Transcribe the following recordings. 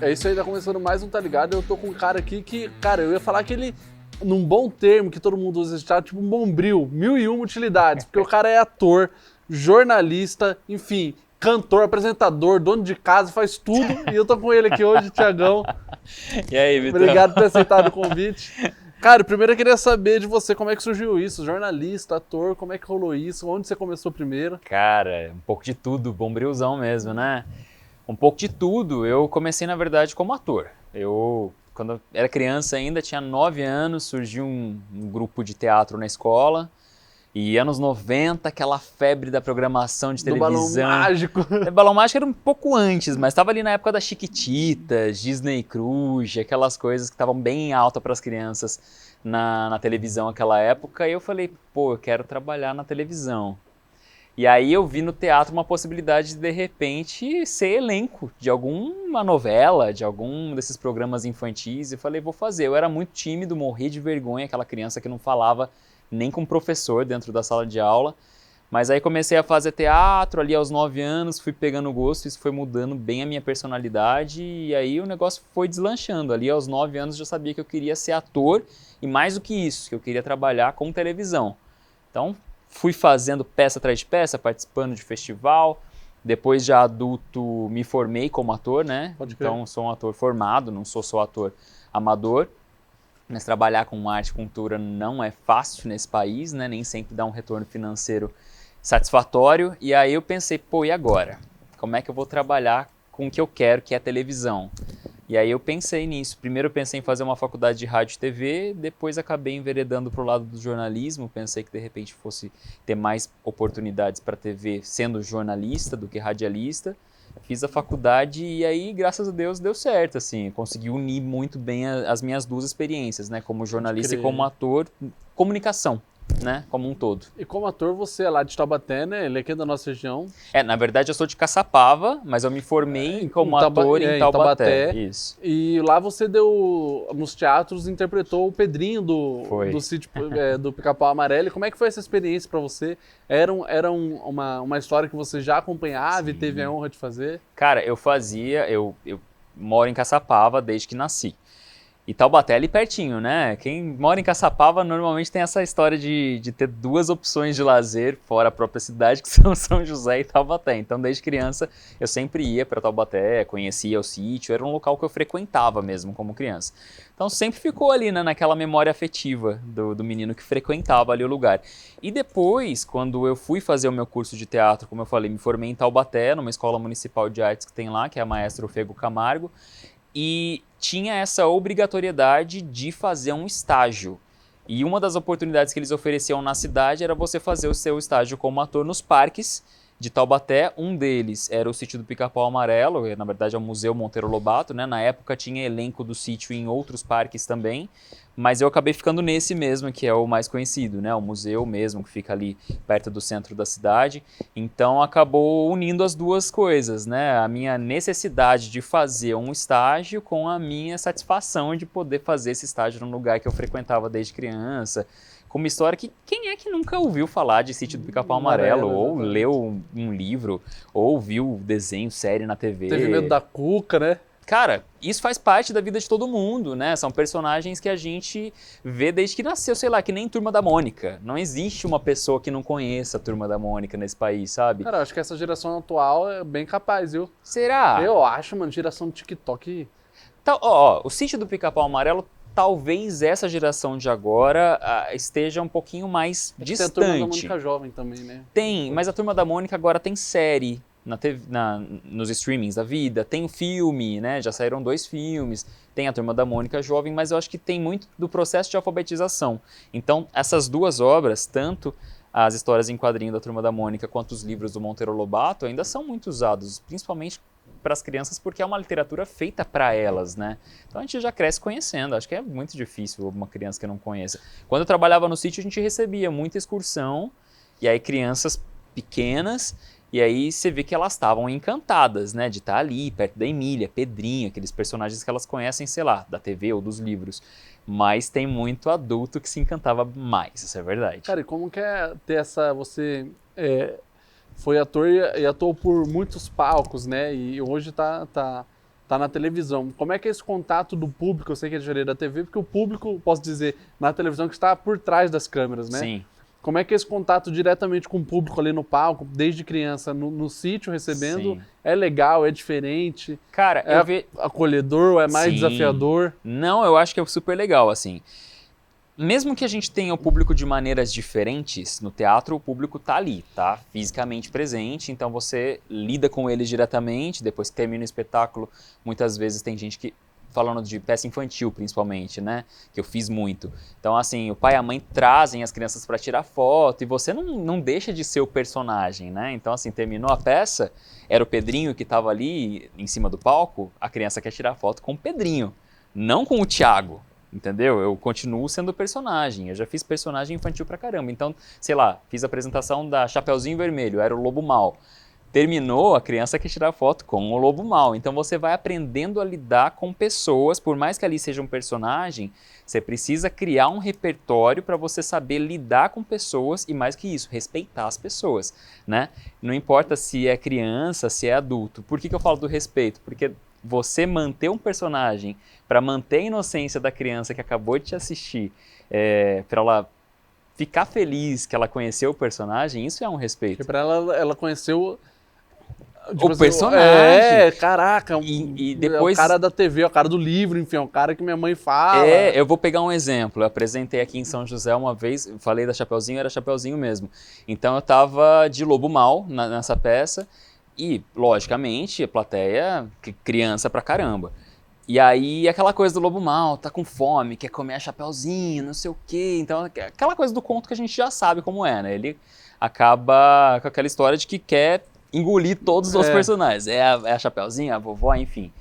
É isso aí, tá começando mais um Tá Ligado. Eu tô com um cara aqui que, cara, eu ia falar que ele, num bom termo que todo mundo usa, tá tipo um bombril, 1001 utilidades, porque o cara é ator, jornalista, enfim, cantor, apresentador, dono de casa, faz tudo. E eu tô com ele aqui hoje, Thiagão. E aí, Vitão? Obrigado por ter aceitado o convite. Cara, primeiro eu queria saber de você como é que surgiu isso, jornalista, ator, como é que rolou isso, onde você começou primeiro? Cara, um pouco de tudo, bombrilzão mesmo, né? Um pouco de tudo. Eu comecei, na verdade, como ator. Quando eu era criança ainda, tinha 9 anos, surgiu um grupo de teatro na escola. E anos 90, aquela febre da programação de Do Balão televisão. Mágico. Balão Mágico era um pouco antes, mas estava ali na época das Chiquititas, Disney Cruise, aquelas coisas que estavam bem em alta para as crianças na televisão naquela época. E eu falei, pô, eu quero trabalhar na televisão. E aí eu vi no teatro uma possibilidade de repente, ser elenco de alguma novela, de algum desses programas infantis. E falei, vou fazer. Eu era muito tímido, morria de vergonha, aquela criança que não falava nem com o professor dentro da sala de aula. Mas aí comecei a fazer teatro ali aos 9 anos, fui pegando gosto, isso foi mudando bem a minha personalidade. E aí o negócio foi deslanchando. Ali aos 9 anos já sabia que eu queria ser ator e mais do que isso, que eu queria trabalhar com televisão. Então fui fazendo peça atrás de peça, participando de festival. Depois, já adulto, me formei como ator, né? Pode crer. Então, sou um ator formado, não sou só ator amador. Mas trabalhar com arte e cultura não é fácil nesse país, né? Nem sempre dá um retorno financeiro satisfatório. E aí eu pensei, pô, e agora? Como é que eu vou trabalhar com o que eu quero, que é a televisão? E aí eu pensei nisso. Primeiro eu pensei em fazer uma faculdade de rádio e TV, depois acabei enveredando para o lado do jornalismo. Pensei que de repente fosse ter mais oportunidades para TV sendo jornalista do que radialista. Fiz a faculdade e aí, graças a Deus, deu certo, assim. Consegui unir muito bem as minhas duas experiências, né? Como jornalista e como ator, comunicação, né? Como um todo. E como ator, você é lá de Taubaté, né? Ele é aqui da nossa região. Na verdade eu sou de Caçapava, mas eu me formei como ator em Taubaté. Isso. E lá você deu, nos teatros, interpretou o Pedrinho Foi. do sítio do Pica-Pau Amarelo. E como é que foi essa experiência pra você? Era uma história que você já acompanhava e teve a honra de fazer? Cara, eu moro em Caçapava desde que nasci. E Taubaté é ali pertinho, né? Quem mora em Caçapava normalmente tem essa história de ter duas opções de lazer fora a própria cidade, que são São José e Taubaté. Então, desde criança, eu sempre ia para Taubaté, conhecia o sítio, era um local que eu frequentava mesmo como criança. Então, sempre ficou ali, né, naquela memória afetiva do menino que frequentava ali o lugar. E depois, quando eu fui fazer o meu curso de teatro, como eu falei, me formei em Taubaté, numa escola municipal de artes que tem lá, que é a Maestro Fego Camargo, e tinha essa obrigatoriedade de fazer um estágio. E uma das oportunidades que eles ofereciam na cidade era você fazer o seu estágio como ator nos parques de Taubaté. Um deles era o sítio do Pica-Pau Amarelo, na verdade é o Museu Monteiro Lobato, né? Na época tinha elenco do sítio em outros parques também, mas eu acabei ficando nesse mesmo, que é o mais conhecido, né? O museu mesmo, que fica ali perto do centro da cidade. Então acabou unindo as duas coisas, né? A minha necessidade de fazer um estágio com a minha satisfação de poder fazer esse estágio num lugar que eu frequentava desde criança. Com uma história que quem é que nunca ouviu falar de Sítio do Pica-Pau Amarelo, ou exatamente. leu um livro, ou viu desenho, série na TV. Teve medo da Cuca, né? Cara, isso faz parte da vida de todo mundo, né? São personagens que a gente vê desde que nasceu, sei lá, que nem Turma da Mônica. Não existe uma pessoa que não conheça a Turma da Mônica nesse país, sabe? Cara, eu acho que essa geração atual é bem capaz, viu? Será? Eu acho, mano, geração do TikTok. O Sítio do Pica-Pau Amarelo, talvez essa geração de agora esteja um pouquinho mais distante. Tem a Turma da Mônica jovem também, né? Tem, mas a Turma da Mônica agora tem série nos streamings da vida, tem o filme, né? Já saíram 2 filmes, tem a Turma da Mônica jovem, mas eu acho que tem muito do processo de alfabetização. Então, essas duas obras, tanto as histórias em quadrinho da Turma da Mônica quanto os livros do Monteiro Lobato, ainda são muito usados, principalmente para as crianças, porque é uma literatura feita para elas, né? Então a gente já cresce conhecendo, acho que é muito difícil uma criança que não conheça. Quando eu trabalhava no sítio, a gente recebia muita excursão, e aí crianças pequenas, e aí você vê que elas estavam encantadas, né, de estar ali, perto da Emília, Pedrinho, aqueles personagens que elas conhecem, sei lá, da TV ou dos livros. Mas tem muito adulto que se encantava mais, isso é verdade. Cara, e como que é ter essa... Você foi ator e atuou por muitos palcos, né? E hoje tá tá na televisão. Como é que é esse contato do público? Eu sei que é diferente da TV, porque o público, posso dizer, na televisão que está por trás das câmeras, né? Sim. Como é que é esse contato diretamente com o público ali no palco, desde criança, no sítio recebendo? Sim. É legal, é diferente? Cara, É acolhedor ou é mais Sim. desafiador? Não, eu acho que é super legal, assim. Mesmo que a gente tenha o público de maneiras diferentes, no teatro o público tá ali, tá fisicamente presente, então você lida com eles diretamente, depois que termina o espetáculo, muitas vezes tem gente que, falando de peça infantil principalmente, né, que eu fiz muito. Então assim, o pai e a mãe trazem as crianças para tirar foto e você não deixa de ser o personagem, né, então assim, terminou a peça, era o Pedrinho que estava ali em cima do palco, a criança quer tirar foto com o Pedrinho, não com o Thiago. Entendeu? Eu continuo sendo personagem. Eu já fiz personagem infantil pra caramba. Então, sei lá, fiz a apresentação da Chapeuzinho Vermelho, era o Lobo Mau. Terminou, a criança quer tirar foto com o Lobo Mau. Então você vai aprendendo a lidar com pessoas, por mais que ali seja um personagem, você precisa criar um repertório para você saber lidar com pessoas e, mais que isso, respeitar as pessoas, né? Não importa se é criança, se é adulto. Por que eu falo do respeito? Porque você manter um personagem para manter a inocência da criança que acabou de te assistir, para ela ficar feliz que ela conheceu o personagem, isso é um respeito. Porque pra ela conheceu o personagem. Caraca, e depois é o cara da TV, é o cara do livro, enfim, é o cara que minha mãe fala. Eu vou pegar um exemplo. Eu apresentei aqui em São José uma vez, falei da Chapeuzinho, era Chapeuzinho mesmo. Então eu tava de Lobo Mau nessa peça. E, logicamente, a plateia, criança pra caramba. E aí, aquela coisa do Lobo Mau, tá com fome, quer comer a Chapeuzinho, não sei o quê. Então, aquela coisa do conto que a gente já sabe como é, né? Ele acaba com aquela história de que quer engolir todos os outros personagens. É a Chapeuzinho, a vovó, enfim.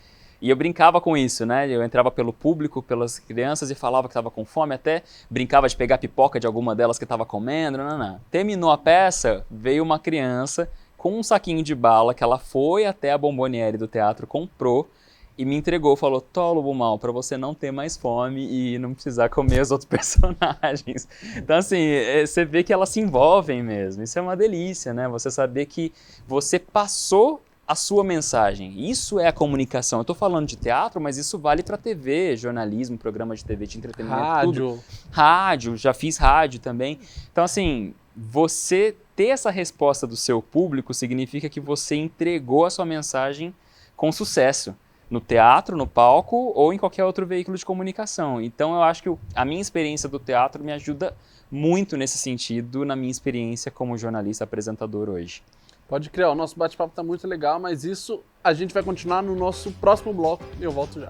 E eu brincava com isso, né? Eu entrava pelo público, pelas crianças e falava que estava com fome, até brincava de pegar pipoca de alguma delas que estava comendo, não. Terminou a peça, veio uma criança com um saquinho de bala que ela foi até a Bomboniere do teatro, comprou e me entregou, falou: "Tó, Lobo Mau, pra você não ter mais fome e não precisar comer os outros personagens". Então assim, você vê que elas se envolvem mesmo, isso é uma delícia, né? Você saber que você passou a sua mensagem, isso é a comunicação. Eu tô falando de teatro, mas isso vale pra TV, jornalismo, programa de TV de entretenimento, rádio. Tudo. Rádio, já fiz rádio também. Então assim, você ter essa resposta do seu público significa que você entregou a sua mensagem com sucesso, no teatro, no palco ou em qualquer outro veículo de comunicação. Então eu acho que a minha experiência do teatro me ajuda muito nesse sentido, na minha experiência como jornalista apresentador hoje. Pode criar, o nosso bate-papo tá muito legal, mas isso a gente vai continuar no nosso próximo bloco e eu volto já.